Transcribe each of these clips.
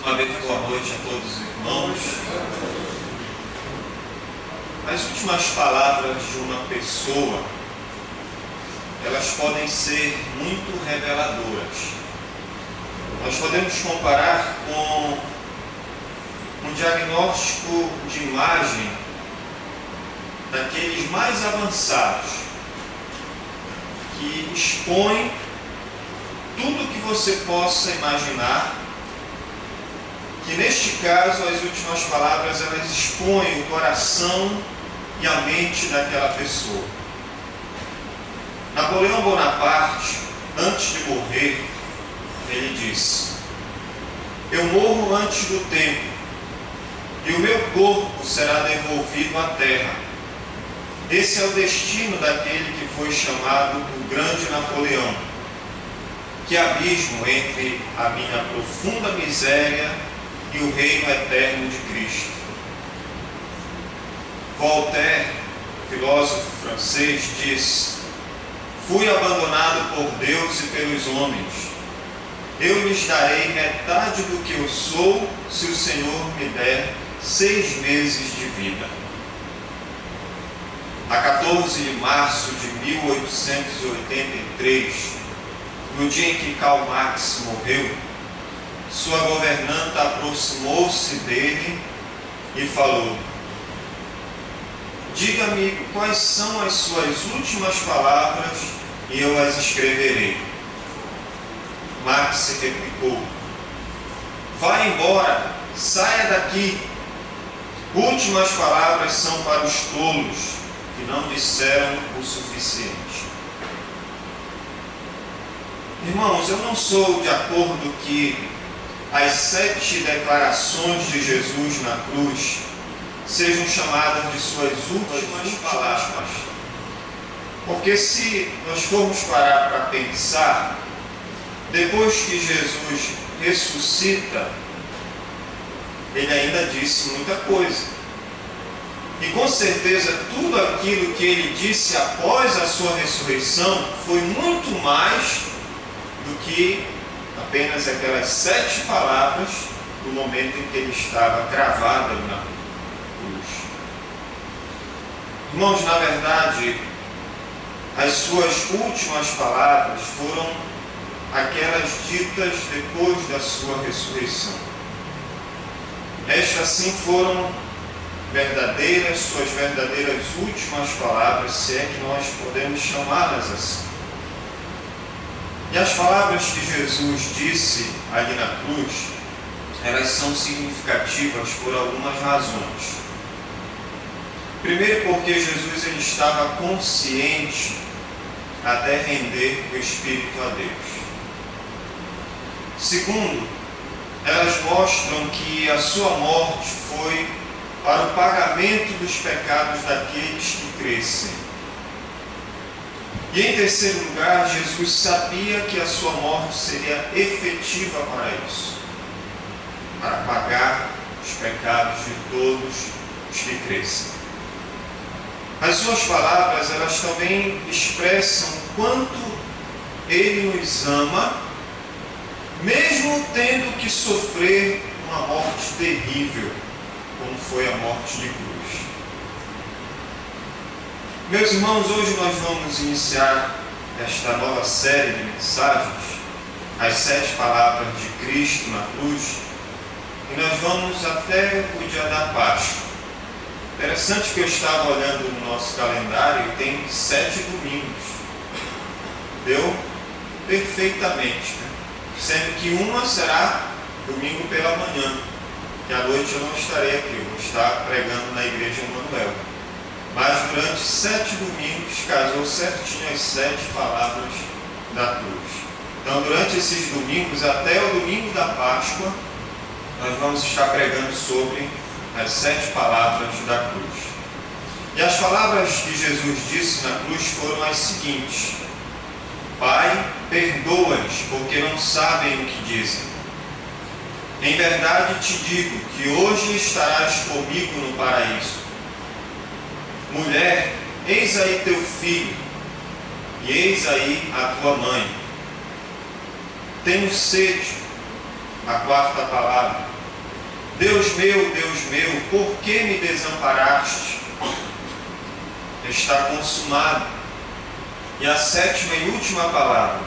Uma vez, boa noite a todos os irmãos. As últimas palavras de uma pessoa, elas podem ser muito reveladoras. Nós podemos comparar com um diagnóstico de imagem daqueles mais avançados, que expõe tudo que você possa imaginar, que neste caso as últimas palavras elas expõem o coração e a mente daquela pessoa. Napoleão Bonaparte, antes de morrer, ele disse: eu morro antes do tempo, e o meu corpo será devolvido à terra. Esse é o destino daquele que foi chamado o Grande Napoleão. Que abismo entre a minha profunda miséria e o reino eterno de Cristo. Voltaire, filósofo francês, disse: fui abandonado por Deus e pelos homens. Eu lhes darei metade do que eu sou, se o Senhor me der 6 meses de vida. A 14 de março de 1883, no dia em que Karl Marx morreu, sua governanta aproximou-se dele e falou: diga-me quais são as suas últimas palavras e eu as escreverei. Marx replicou: vá embora, saia daqui. Últimas palavras são para os tolos que não disseram o suficiente. Irmãos, eu não sou de acordo que as 7 declarações de Jesus na cruz sejam chamadas de suas últimas palavras. Porque se nós formos parar para pensar, depois que Jesus ressuscita, ele ainda disse muita coisa. E com certeza tudo aquilo que ele disse após a sua ressurreição foi muito mais do que apenas aquelas 7 palavras do momento em que ele estava cravado na cruz. Irmãos, na verdade, as suas últimas palavras foram aquelas ditas depois da sua ressurreição. Estas sim foram suas verdadeiras últimas palavras, se é que nós podemos chamá-las assim. E as palavras que Jesus disse ali na cruz, elas são significativas por algumas razões. Primeiro, porque Jesus ele estava consciente até render o Espírito a Deus. Segundo, elas mostram que a sua morte foi para o pagamento dos pecados daqueles que crescem. E em terceiro lugar, Jesus sabia que a sua morte seria efetiva para isso, para pagar os pecados de todos os que crescem. As suas palavras, elas também expressam quanto Ele nos ama, mesmo tendo que sofrer uma morte terrível, como foi a morte de cruz. Meus irmãos, hoje nós vamos iniciar esta nova série de mensagens, as 7 palavras de Cristo na cruz, e nós vamos até o dia da Páscoa. Interessante que eu estava olhando no nosso calendário e tem 7 domingos. Deu perfeitamente, né? Sendo que uma será domingo pela manhã, que à noite eu não estarei aqui, eu vou estar pregando na igreja Emmanuel. Mas durante 7 domingos casou certinho as 7 palavras da cruz. Então, durante esses domingos, até o domingo da Páscoa, nós vamos estar pregando sobre as 7 palavras da cruz. E as palavras que Jesus disse na cruz foram as seguintes: Pai, perdoa-lhes, porque não sabem o que dizem. Em verdade te digo que hoje estarás comigo no paraíso. Mulher, eis aí teu filho, e eis aí a tua mãe. Tenho sede. a quarta palavra: Deus meu, por que me desamparaste? Está consumado. E a sétima e última palavra,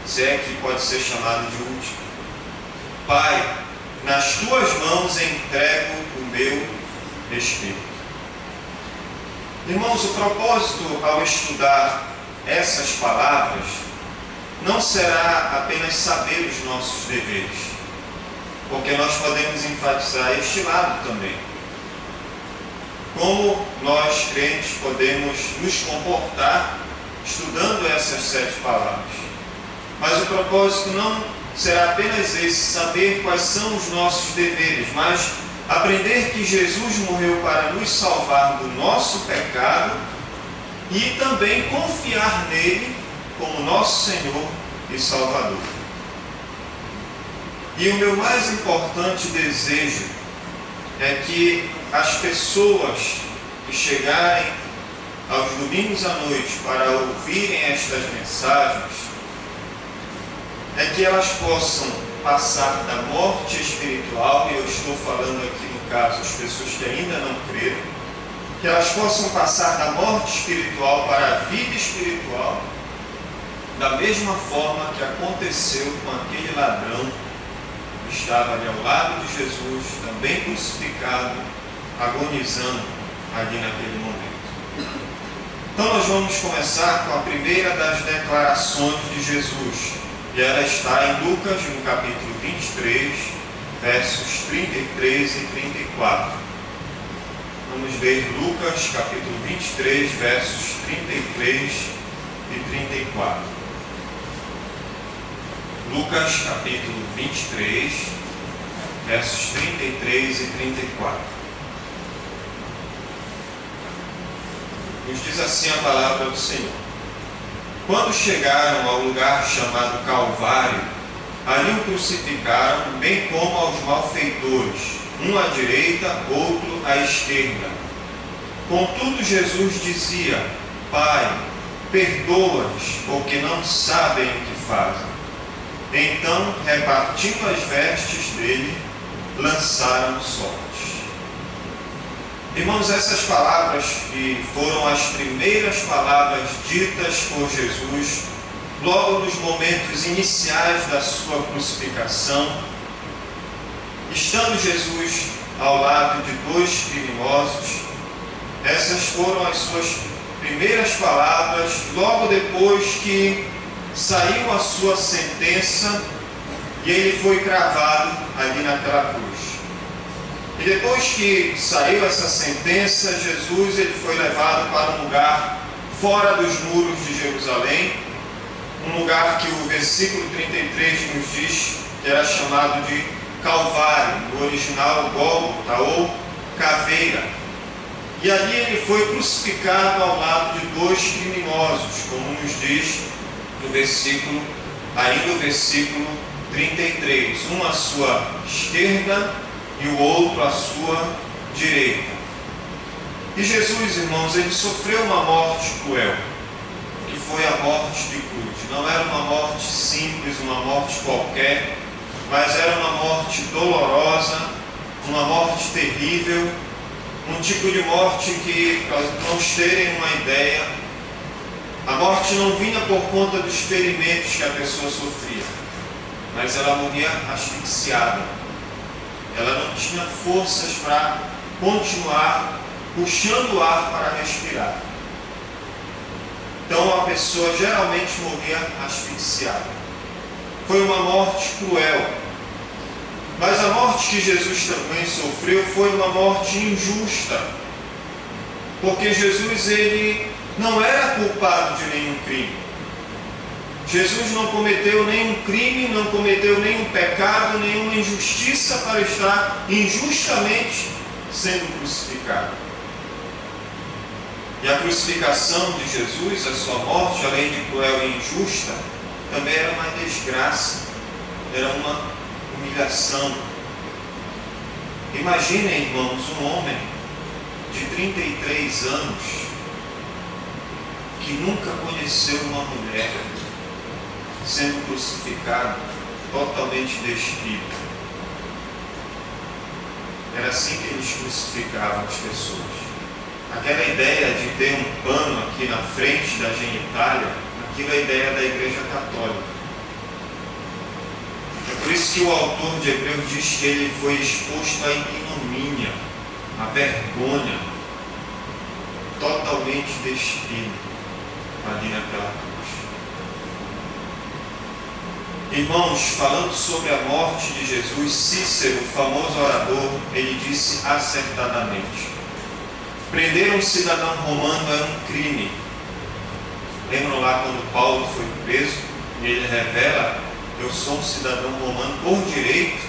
se é que pode ser chamada de última: Pai, nas tuas mãos entrego o meu espírito. Irmãos, o propósito ao estudar essas palavras não será apenas saber os nossos deveres, porque nós podemos enfatizar este lado também. Como nós, crentes, podemos nos comportar estudando essas 7 palavras. Mas o propósito não será apenas esse, saber quais são os nossos deveres, mas aprender que Jesus morreu para nos salvar do nosso pecado e também confiar nele como nosso Senhor e Salvador. E o meu mais importante desejo é que as pessoas que chegarem aos domingos à noite para ouvirem estas mensagens, é que elas possam passar da morte espiritual, e eu estou falando aqui no caso as pessoas que ainda não creram, que elas possam passar da morte espiritual para a vida espiritual, da mesma forma que aconteceu com aquele ladrão que estava ali ao lado de Jesus, também crucificado, agonizando ali naquele momento. Então nós vamos começar com a primeira das declarações de Jesus, e ela está em Lucas, no capítulo 23, versos 33 e 34. Vamos ler Lucas, capítulo 23, versos 33 e 34. Lucas, capítulo 23, versos 33 e 34. Nos diz assim a palavra do Senhor: Quando chegaram ao lugar chamado Calvário, ali o crucificaram, bem como aos malfeitores, um à direita, outro à esquerda. Contudo, Jesus dizia: Pai, perdoa-os, porque não sabem o que fazem. Então, repartindo as vestes dele, lançaram sortes. Irmãos, essas palavras que foram as primeiras palavras ditas por Jesus logo nos momentos iniciais da sua crucificação, estando Jesus ao lado de 2 criminosos, essas foram as suas primeiras palavras logo depois que saiu a sua sentença e ele foi cravado ali naquela cruz. E depois que saiu essa sentença, Jesus ele foi levado para um lugar fora dos muros de Jerusalém, um lugar que o versículo 33 nos diz que era chamado de Calvário, no original Gólgota ou Caveira. E ali ele foi crucificado ao lado de 2 criminosos, como nos diz no versículo, ainda o versículo 33, um à sua esquerda e o outro à sua direita. E Jesus, irmãos, ele sofreu uma morte cruel, que foi a morte de cruz. Não era uma morte simples, uma morte qualquer, mas era uma morte dolorosa, uma morte terrível, um tipo de morte que, para os irmãos terem uma ideia, a morte não vinha por conta dos ferimentos que a pessoa sofria, mas ela morria asfixiada. Ela não tinha forças para continuar puxando o ar para respirar. Então a pessoa geralmente morria asfixiada. Foi uma morte cruel. Mas a morte que Jesus também sofreu foi uma morte injusta. Porque Jesus ele não era culpado de nenhum crime. Jesus não cometeu nenhum crime, não cometeu nenhum pecado, nenhuma injustiça para estar injustamente sendo crucificado. E a crucificação de Jesus, a sua morte, além de cruel e injusta, também era uma desgraça, era uma humilhação. Imaginem, irmãos, um homem de 33 anos que nunca conheceu uma mulher sendo crucificado totalmente despido. Era assim que eles crucificavam as pessoas. Aquela ideia de ter um pano aqui na frente da genitália, aquilo é a ideia da Igreja Católica. É por isso que o autor de Hebreus diz que ele foi exposto à ignomínia, à vergonha, totalmente despido ali naquela cruz. Irmãos, falando sobre a morte de Jesus, Cícero, o famoso orador, ele disse acertadamente: prender um cidadão romano era um crime. Lembram lá quando Paulo foi preso e ele revela: eu sou um cidadão romano por direito.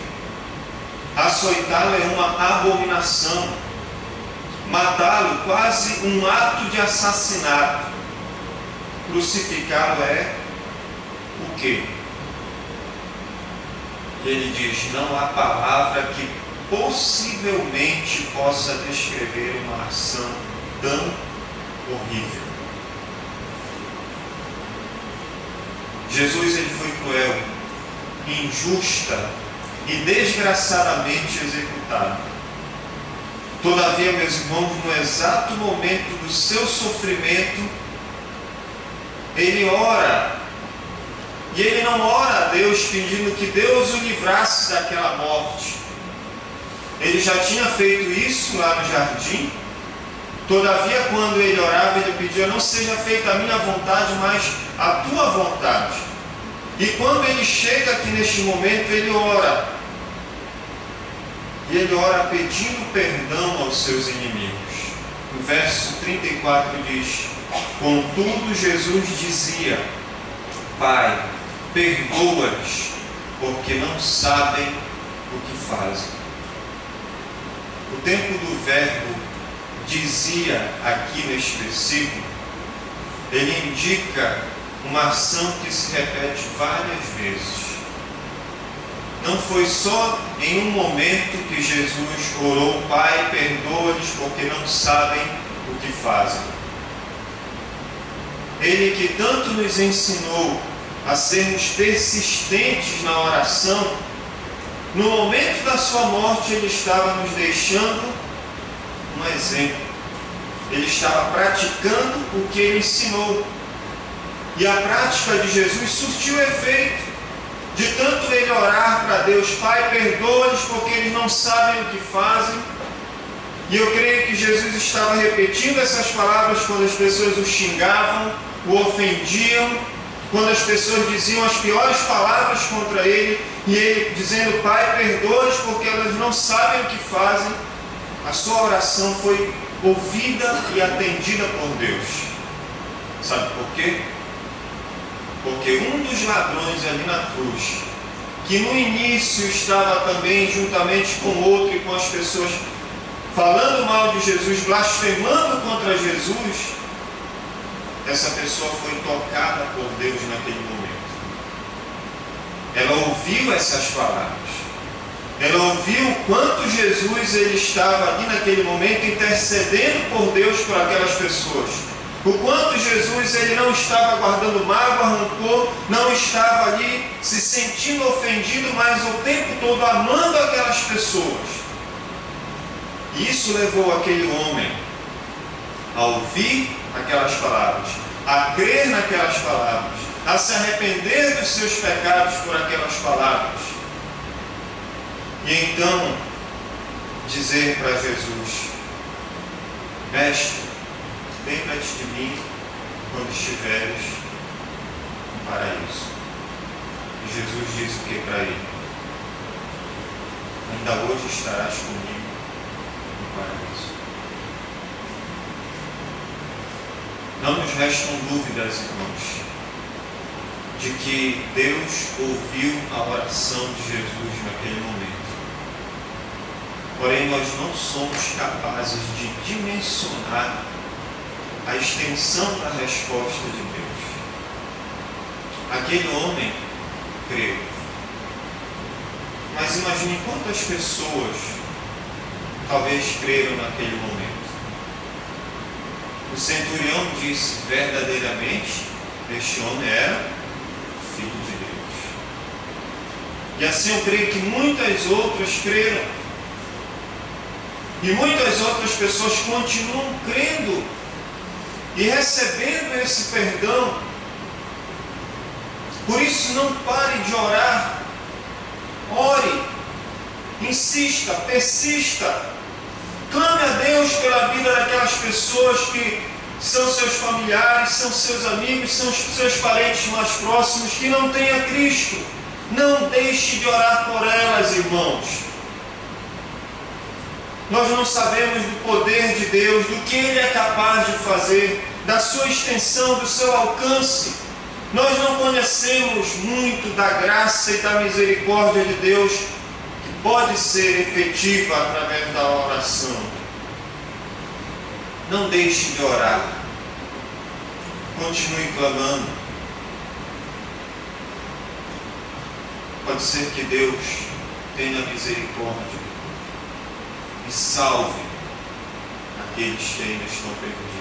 Açoitá-lo é uma abominação. Matá-lo, quase um ato de assassinato. Crucificá-lo é o quê? E ele diz: não há palavra que possivelmente possa descrever uma ação tão horrível. Jesus, ele foi cruel, injusta e desgraçadamente executado. Todavia, meus irmãos, no exato momento do seu sofrimento, ele ora. E ele não ora a Deus pedindo que Deus o livrasse daquela morte. Ele já tinha feito isso lá no jardim. Todavia, quando ele orava, ele pedia: não seja feita a minha vontade, mas a tua vontade. E quando ele chega aqui neste momento, ele ora. E ele ora pedindo perdão aos seus inimigos. No verso 34 diz: contudo, Jesus dizia: Pai, perdoa-lhes, porque não sabem o que fazem. O tempo do verbo dizia aqui neste versículo, ele indica uma ação que se repete várias vezes. Não foi só em um momento que Jesus orou: Pai, perdoa-lhes, porque não sabem o que fazem. Ele que tanto nos ensinou a sermos persistentes na oração, no momento da sua morte ele estava nos deixando um exemplo. Ele estava praticando o que ele ensinou. E a prática de Jesus surtiu efeito. De tanto ele orar para Deus: Pai, perdoa-lhes, porque eles não sabem o que fazem. E eu creio que Jesus estava repetindo essas palavras quando as pessoas o xingavam, o ofendiam, quando as pessoas diziam as piores palavras contra ele, e ele dizendo: Pai, perdoa-lhes, porque elas não sabem o que fazem. A sua oração foi ouvida e atendida por Deus. Sabe por quê? Porque um dos ladrões ali na cruz, que no início estava também juntamente com outro e com as pessoas falando mal de Jesus, blasfemando contra Jesus, essa pessoa foi tocada por Deus naquele momento. Ela ouviu essas palavras. Ela ouviu o quanto Jesus ele estava ali naquele momento intercedendo por Deus por aquelas pessoas. O quanto Jesus ele não estava guardando mágoa, rancor, não estava ali se sentindo ofendido, mas o tempo todo amando aquelas pessoas. E isso levou aquele homem a ouvir aquelas palavras, a crer naquelas palavras, a se arrepender dos seus pecados por aquelas palavras. E então dizer para Jesus: Mestre, lembra-te de mim quando estiveres no paraíso. E Jesus diz o que para ele? Ainda hoje estarás comigo no paraíso. Não nos restam dúvidas, irmãos, de que Deus ouviu a oração de Jesus naquele momento. Porém, nós não somos capazes de dimensionar a extensão da resposta de Deus. Aquele homem creu. Mas imagine quantas pessoas talvez creram naquele momento. O centurião disse: verdadeiramente, este homem era Filho de Deus. E assim eu creio que muitas outras creram. E muitas outras pessoas continuam crendo e recebendo esse perdão. Por isso, não pare de orar. Ore, insista, persista. Clame a Deus pela vida daquelas pessoas que são seus familiares, são seus amigos, são seus parentes mais próximos, que não têm a Cristo. Não deixe de orar por elas, irmãos. Nós não sabemos do poder de Deus, do que Ele é capaz de fazer, da sua extensão, do seu alcance. Nós não conhecemos muito da graça e da misericórdia de Deus, que pode ser efetiva através da oração. Não deixe de orar. Continue clamando. Pode ser que Deus tenha misericórdia e salve aqueles que ainda estão perdidos.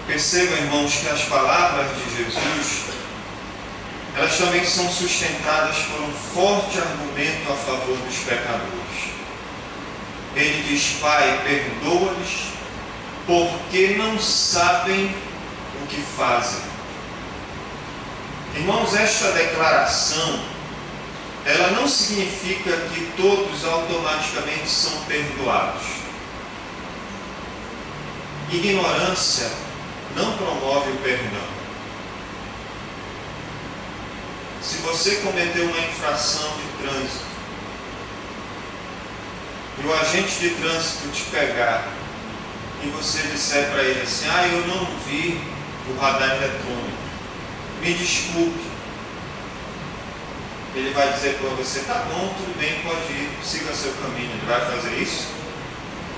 Percebam, irmãos, que as palavras de Jesus, elas também são sustentadas por um forte argumento a favor dos pecadores. Ele diz: Pai, perdoa-lhes, porque não sabem o que fazem. Irmãos, esta declaração, ela não significa que todos automaticamente são perdoados. Ignorância não promove o perdão. Se você cometeu uma infração de trânsito e o agente de trânsito te pegar e você disser para ele assim: eu não vi o radar eletrônico, me desculpe. Ele vai dizer para você: tá bom, tudo bem, pode ir, siga seu caminho. Ele vai fazer isso?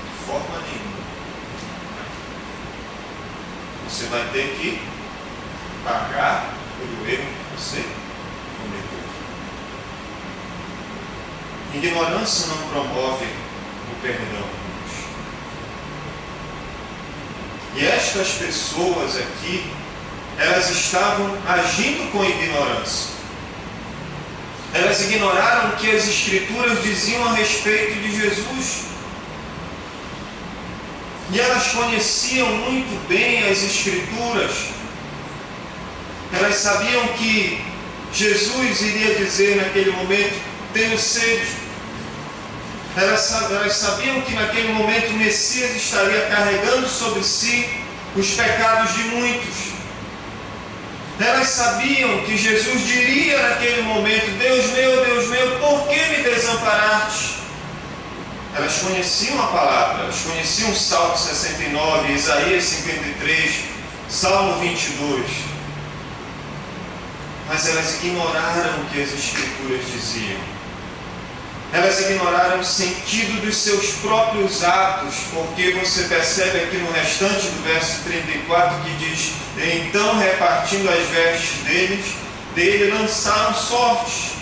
De forma nenhuma. Você vai ter que pagar pelo erro que você cometeu. Ignorância não promove o perdão. E estas pessoas aqui, elas estavam agindo com ignorância. Elas ignoraram o que as Escrituras diziam a respeito de Jesus. E elas conheciam muito bem as Escrituras. Elas sabiam que Jesus iria dizer naquele momento: tenho sede. Elas sabiam que naquele momento o Messias estaria carregando sobre si os pecados de muitos. Elas sabiam que Jesus diria naquele momento: Deus meu, por que me desamparaste? Elas conheciam a palavra, elas conheciam o Salmo 69, Isaías 53, Salmo 22. Mas elas ignoraram o que as Escrituras diziam. Elas ignoraram o sentido dos seus próprios atos, porque você percebe aqui no restante do verso 34 que diz: então, repartindo as vestes dele lançaram sortes.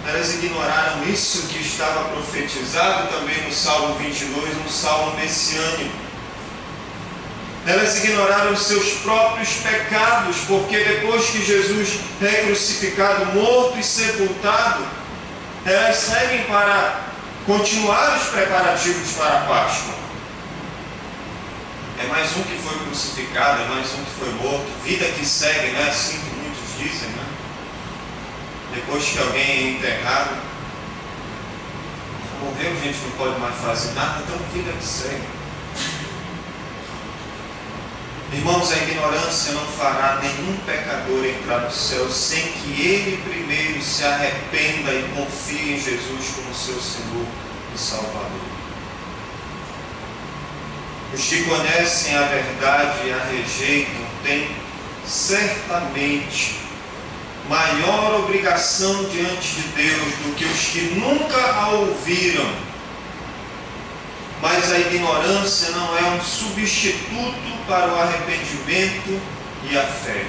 Elas ignoraram isso que estava profetizado também no Salmo 22, no Salmo messiânico. Elas ignoraram os seus próprios pecados, porque depois que Jesus é crucificado, morto e sepultado, elas seguem para continuar os preparativos para a Páscoa. É mais um que foi crucificado, é mais um que foi morto. Vida que segue, não é assim que muitos dizem, né? Depois que alguém é enterrado, morreu, a gente não pode mais fazer nada, então vida que segue. Irmãos, a ignorância não fará nenhum pecador entrar no céu sem que ele primeiro se arrependa e confie em Jesus como seu Senhor e Salvador. Os que conhecem a verdade e a rejeitam têm certamente maior obrigação diante de Deus do que os que nunca a ouviram. Mas a ignorância não é um substituto para o arrependimento e a fé.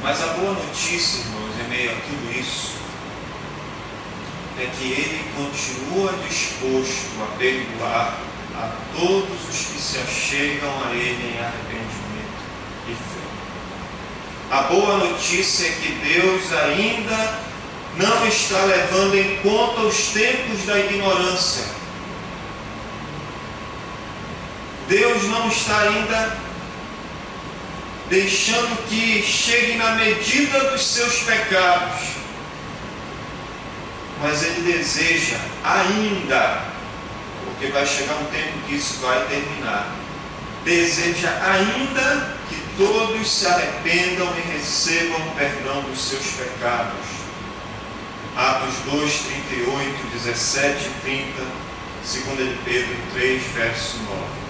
Mas a boa notícia, irmãos, em meio a tudo isso, é que Ele continua disposto a perdoar a todos os que se achegam a Ele em arrependimento e fé. A boa notícia é que Deus ainda não está levando em conta os tempos da ignorância. Deus não está ainda deixando que chegue na medida dos seus pecados. Mas Ele deseja ainda, porque vai chegar um tempo que isso vai terminar, deseja ainda que todos se arrependam e recebam o perdão dos seus pecados. Atos 2, 38, 17 e 30, 2 de Pedro 3, verso 9.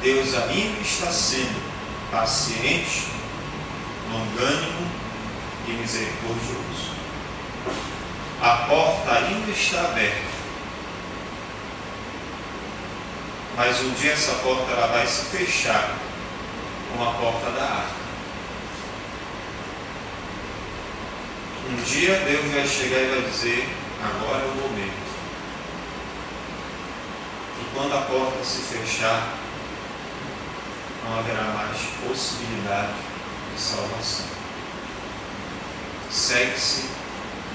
Deus ainda está sendo paciente, longânimo e misericordioso. A porta ainda está aberta. Mas um dia essa porta ela vai se fechar como a porta da arca. Um dia Deus vai chegar e vai dizer: agora é o momento. E quando a porta se fechar, não haverá mais possibilidade de salvação. Segue-se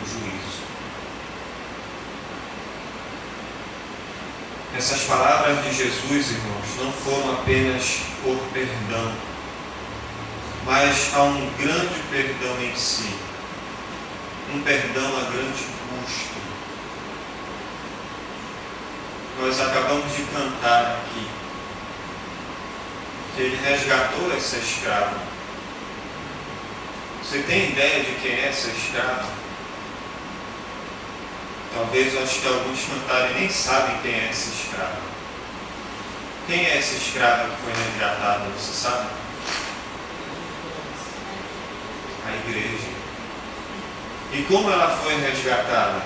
o juízo. Essas palavras de Jesus, irmãos, não foram apenas por perdão, mas há um grande perdão em si. Um perdão a grande custo. Nós acabamos de cantar aqui que Ele resgatou essa escrava. Você tem ideia de quem é essa escrava? Talvez eu acho que alguns cantarem nem sabem quem é essa escrava. Quem é essa escrava que foi resgatada? Você sabe? A igreja. E como ela foi resgatada?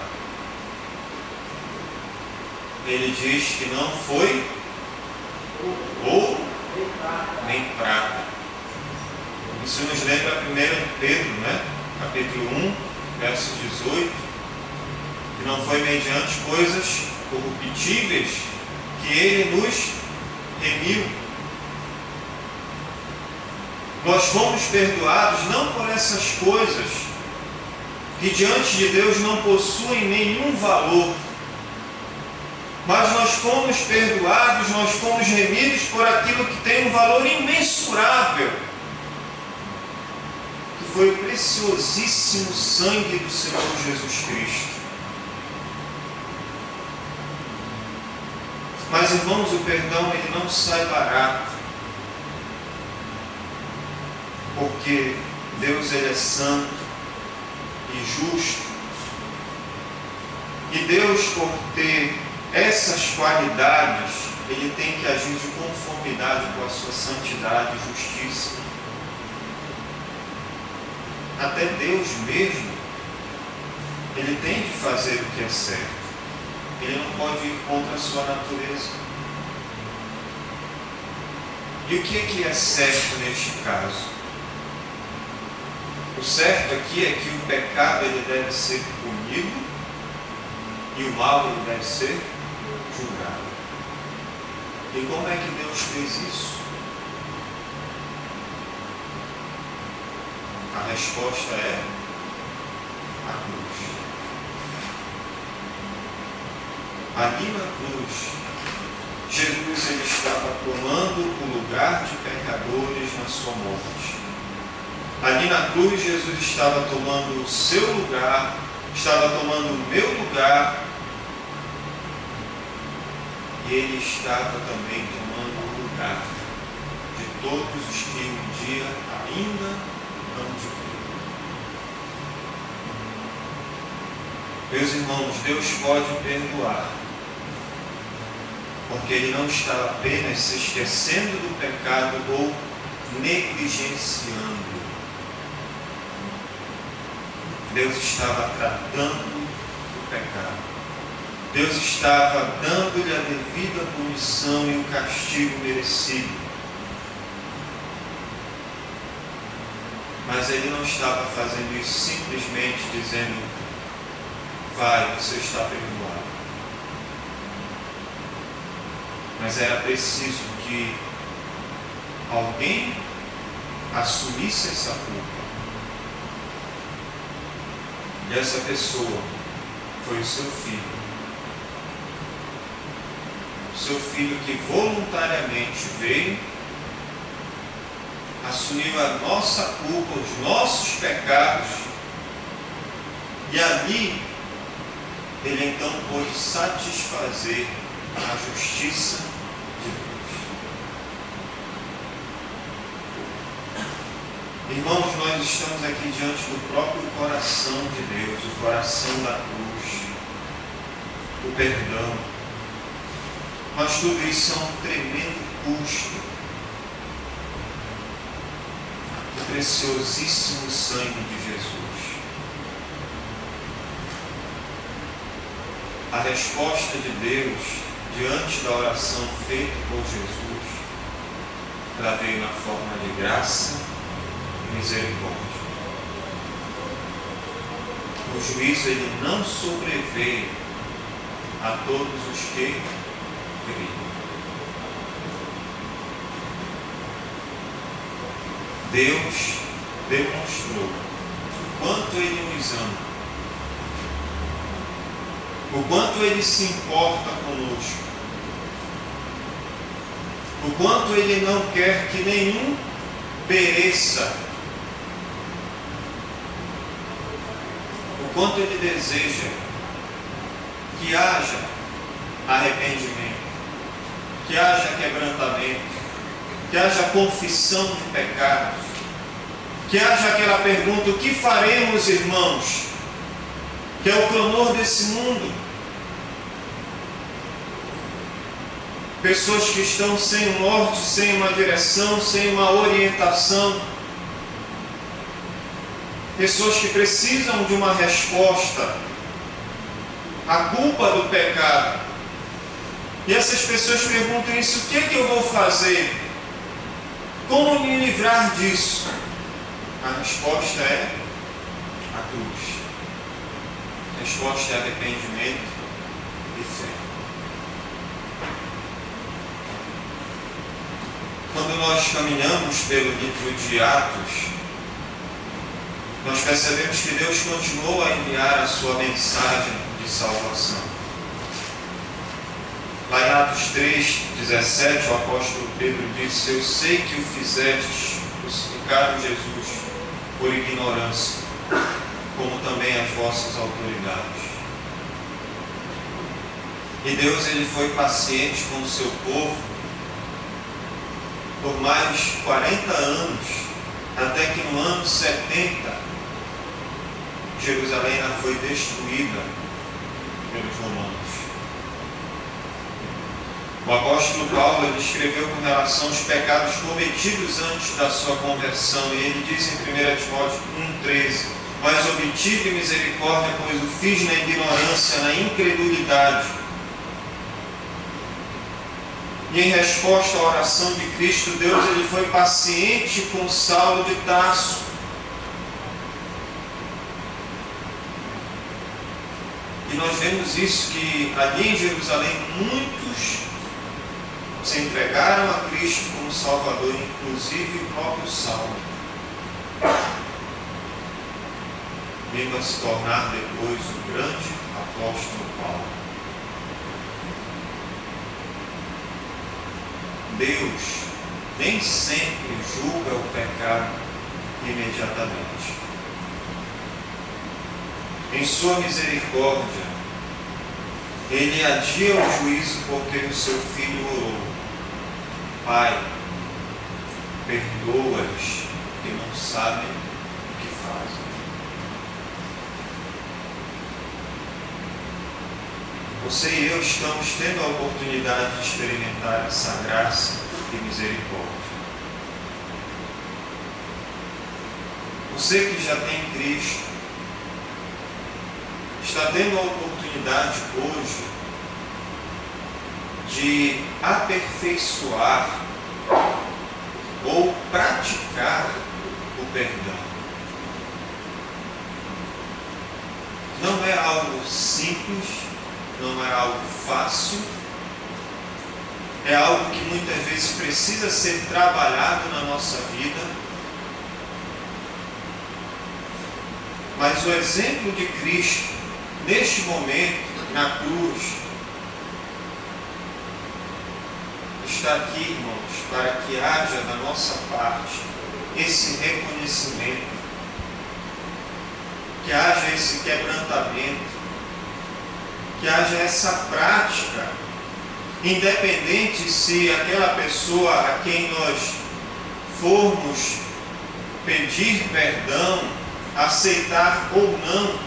Ele diz que não foi ouro nem prata. Isso nos lembra 1 Pedro, né? Capítulo 1, verso 18. Que não foi mediante coisas corruptíveis que Ele nos remiu. Nós fomos perdoados não por essas coisas que diante de Deus não possuem nenhum valor, mas nós fomos perdoados, nós fomos remidos por aquilo que tem um valor imensurável, que foi o preciosíssimo sangue do Senhor Jesus Cristo. Mas, irmãos, o perdão ele não sai barato, porque Deus ele é santo e justo, e Deus, por ter essas qualidades, Ele tem que agir de conformidade com a sua santidade e justiça. Até Deus mesmo, Ele tem de fazer o que é certo. Ele não pode ir contra a sua natureza. E o que é certo neste caso? O certo aqui é que o pecado ele deve ser punido e o mal ele deve ser julgado. E como é que Deus fez isso? A resposta é a cruz. Ali na cruz, Jesus ele estava tomando o lugar de pecadores na sua morte. Ali na cruz, Jesus estava tomando o seu lugar, estava tomando o meu lugar, e Ele estava também tomando o lugar de todos os que um dia ainda não de Deus. Meus irmãos, Deus pode perdoar, porque Ele não está apenas se esquecendo do pecado ou negligenciando. Deus estava tratando o pecado. Deus estava dando-lhe a devida punição e o castigo merecido. Mas Ele não estava fazendo isso simplesmente dizendo: vai, você está perdoado. mas era preciso que alguém assumisse essa culpa. E essa pessoa foi o seu filho. O seu filho que voluntariamente veio, assumiu a nossa culpa, os nossos pecados, e ali ele então pôde satisfazer a justiça de Deus. Irmãos, nós estamos aqui diante do próprio coração de Deus, o coração da cruz, o perdão. Mas tudo isso é um tremendo custo do preciosíssimo sangue de Jesus. A resposta de Deus diante da oração feita por Jesus, ela veio na forma de graça e misericórdia. O juízo ele não sobreveio a todos os que creem. Deus demonstrou o quanto Ele nos ama, o quanto Ele se importa conosco, o quanto Ele não quer que nenhum pereça, o quanto Ele deseja que haja arrependimento, que haja quebrantamento, que haja confissão de pecados, que haja aquela pergunta: o que faremos, irmãos? Que é o clamor desse mundo. Pessoas que estão sem um norte, sem uma direção, sem uma orientação. Pessoas que precisam de uma resposta à culpa do pecado. E essas pessoas perguntam isso: o que é que eu vou fazer? Como me livrar disso? A resposta é a cruz. A resposta é arrependimento e fé. Quando nós caminhamos pelo livro de Atos, nós percebemos que Deus continuou a enviar a sua mensagem de salvação. Lá em Atos 3:17, o apóstolo Pedro disse: eu sei que o fizestes, crucificaram Jesus por ignorância, como também as vossas autoridades. E Deus ele foi paciente com o seu povo por mais 40 anos, até que no ano 70, Jerusalém foi destruída pelos romanos. O apóstolo Paulo ele escreveu com relação aos pecados cometidos antes da sua conversão, e ele diz em 1 Timóteo 1,13: mas obtive misericórdia, pois o fiz na ignorância, na incredulidade. E em resposta à oração de Cristo, Deus ele foi paciente com Saulo de Tarso. E nós vemos isso, que ali em Jerusalém muitos se entregaram a Cristo como Salvador, inclusive o próprio Saulo, vindo a se tornar depois o grande apóstolo Paulo. Deus nem sempre julga o pecado imediatamente. Em sua misericórdia, Ele adia o juízo porque o seu Filho orou: Pai, perdoa-os, que não sabem o que fazem. Você e eu estamos tendo a oportunidade de experimentar essa graça e misericórdia. Você que já tem Cristo, está tendo a oportunidade hoje de aperfeiçoar ou praticar o perdão. Não é algo simples, não é algo fácil, é algo que muitas vezes precisa ser trabalhado na nossa vida. Mas o exemplo de Cristo, neste momento, na cruz, está aqui, irmãos, para que haja da nossa parte esse reconhecimento, que haja esse quebrantamento, que haja essa prática, independente se aquela pessoa a quem nós formos pedir perdão, aceitar ou não,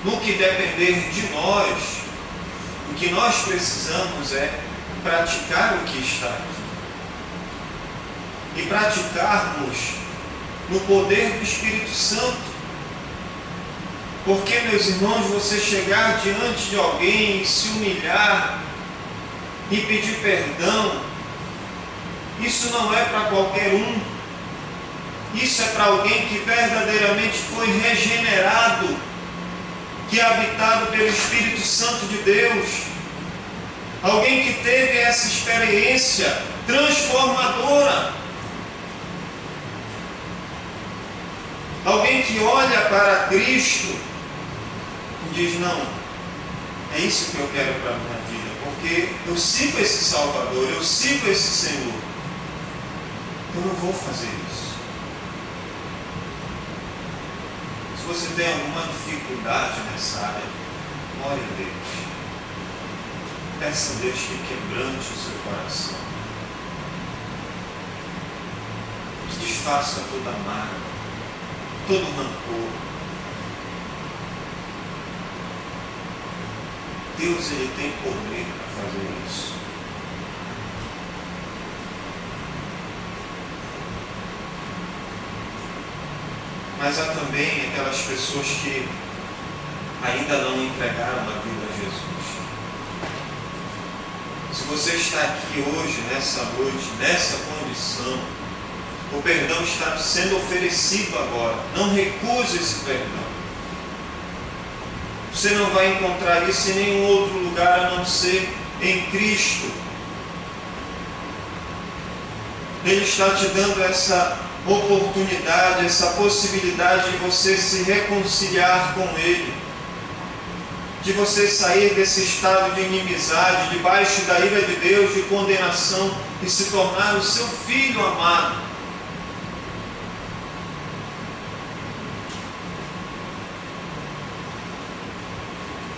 no que depender de nós, o que nós precisamos é praticar o que está aqui. E praticarmos no poder do Espírito Santo. Porque, meus irmãos, você chegar diante de alguém e se humilhar e pedir perdão, isso não é para qualquer um. Isso é para alguém que verdadeiramente foi regenerado, que é habitado pelo Espírito Santo de Deus. Alguém que teve essa experiência transformadora. Alguém que olha para Cristo e diz: não, é isso que eu quero para a minha vida, porque eu sigo esse Salvador, eu sigo esse Senhor. Eu não vou fazer isso. Se você tem alguma dificuldade nessa área, ore a Deus. Peça a Deus que quebrante o seu coração, que desfaça toda a mágoa, todo o rancor. Deus, Ele tem poder para fazer isso. Mas há também aquelas pessoas que ainda não entregaram a vida a Jesus. Se você está aqui hoje, nessa noite, nessa condição, o perdão está sendo oferecido agora. Não recuse esse perdão. Você não vai encontrar isso em nenhum outro lugar a não ser em Cristo. Ele está te dando essa oportunidade, essa possibilidade de você se reconciliar com Ele, de você sair desse estado de inimizade, debaixo da ira de Deus, de condenação, e se tornar o seu filho amado.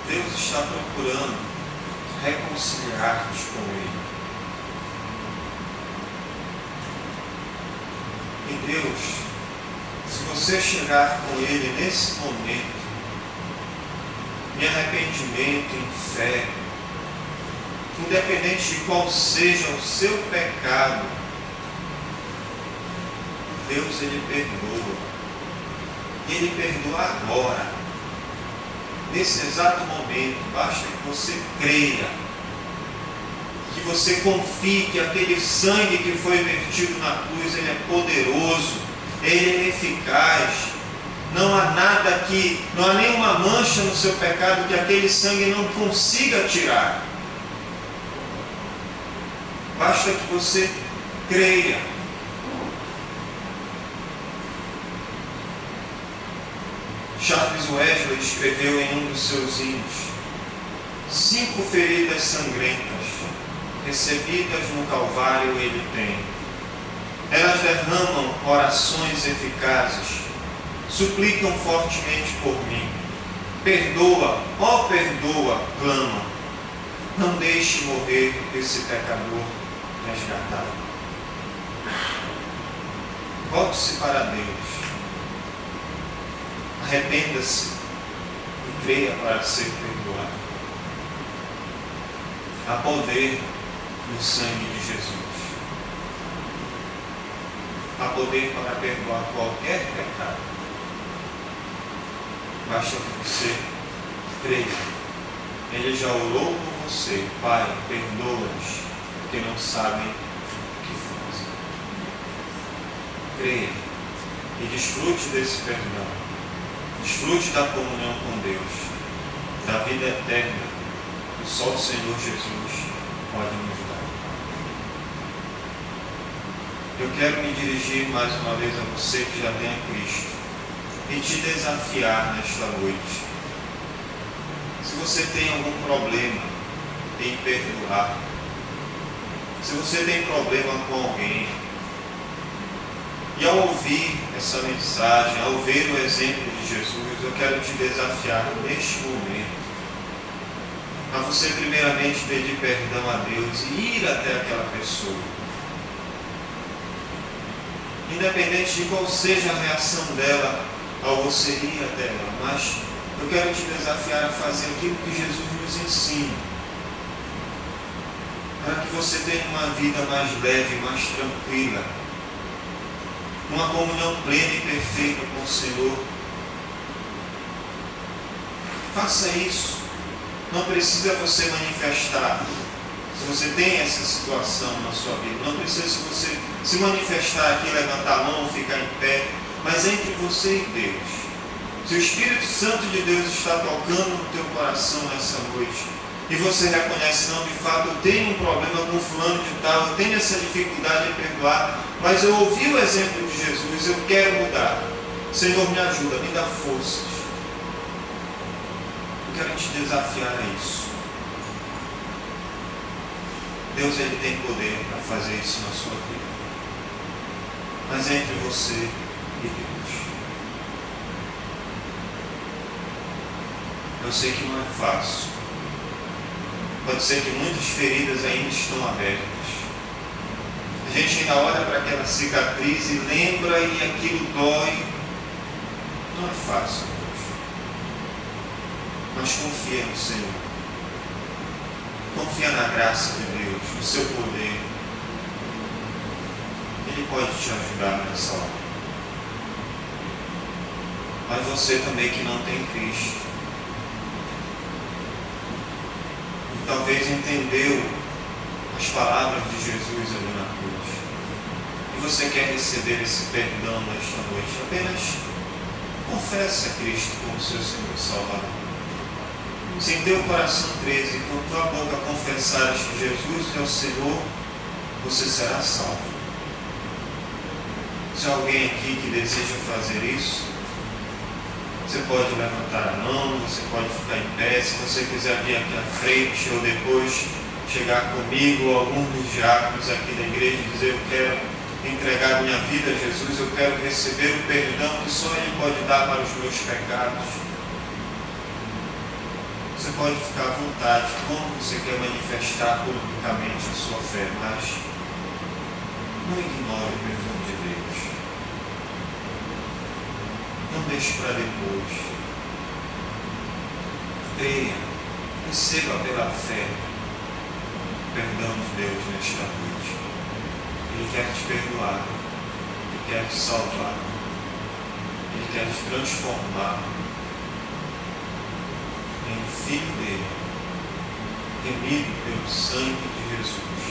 Deus está procurando reconciliar-nos com Ele. E Deus, se você chegar com Ele nesse momento, em arrependimento, em fé, independente de qual seja o seu pecado, Deus, Ele perdoa. E Ele perdoa agora, nesse exato momento. Basta que você creia, que você confie que aquele sangue que foi vertido na cruz, ele é poderoso, ele é eficaz. Não há nada não há nenhuma mancha no seu pecado que aquele sangue não consiga tirar. Basta que você creia. Charles Wesley escreveu em um dos seus hinos: 5 feridas sangrentas, recebidas no Calvário ele tem. Elas derramam orações eficazes, suplicam fortemente por mim. Perdoa, ó perdoa, clama. Não deixe morrer esse pecador resgatado. Volte-se para Deus. Arrependa-se e creia para ser perdoado. Há poder no sangue de Jesus. Há poder para perdoar qualquer pecado. Basta que você creia. Ele já orou por você. Pai, perdoa-nos, porque não sabem o que fazem. Creia e desfrute desse perdão. Desfrute da comunhão com Deus, da vida eterna e só o Senhor Jesus pode me ajudar. Eu quero me dirigir mais uma vez a você que já tem a Cristo e te desafiar nesta noite. Se você tem algum problema em perdoar, se você tem problema com alguém, e ao ouvir essa mensagem, ao ver o exemplo de Jesus, eu quero te desafiar neste momento a você primeiramente pedir perdão a Deus e ir até aquela pessoa. Independente de qual seja a reação dela ao você ir até ela, mas eu quero te desafiar a fazer aquilo que Jesus nos ensina, para que você tenha uma vida mais leve, mais tranquila, uma comunhão plena e perfeita com o Senhor. Faça isso. Não precisa você manifestar. Se você tem essa situação na sua vida, não precisa você se manifestar aqui, levantar a mão, ficar em pé, mas entre você e Deus. Se o Espírito Santo de Deus está tocando no teu coração nessa noite, e você reconhece, não, de fato eu tenho um problema com fulano de tal, eu tenho essa dificuldade em perdoar, mas eu ouvi o exemplo de Jesus, eu quero mudar. Senhor, me ajuda, me dá forças. Eu quero te desafiar a isso. Deus, Ele tem poder para fazer isso na sua vida. Mas é entre você e Deus. Eu sei que não é fácil. Pode ser que muitas feridas ainda estão abertas. A gente ainda olha para aquela cicatriz e lembra e aquilo dói. Não é fácil, Deus. Mas confia no Senhor. Confia na graça de Deus, no seu poder. Ele pode te ajudar nessa hora. Mas você também que não tem Cristo, e talvez entendeu as palavras de Jesus ali na cruz, e você quer receber esse perdão nesta noite, apenas confesse a Cristo como seu Senhor e Salvador. Se em teu coração 13, com tua boca confessares que Jesus é o Senhor, você será salvo. Se há alguém aqui que deseja fazer isso, você pode levantar a mão, você pode ficar em pé. Se você quiser vir aqui à frente ou depois chegar comigo ou algum dos diáconos aqui da igreja e dizer: eu quero entregar minha vida a Jesus, eu quero receber o perdão que só Ele pode dar para os meus pecados. Você pode ficar à vontade, como você quer manifestar publicamente a sua fé, mas não ignore o perdão de Deus. Não deixe para depois. Creia, receba pela fé o perdão de Deus nesta noite. Ele quer te perdoar, Ele quer te salvar, Ele quer te transformar em filho dele, remido pelo sangue de Jesus.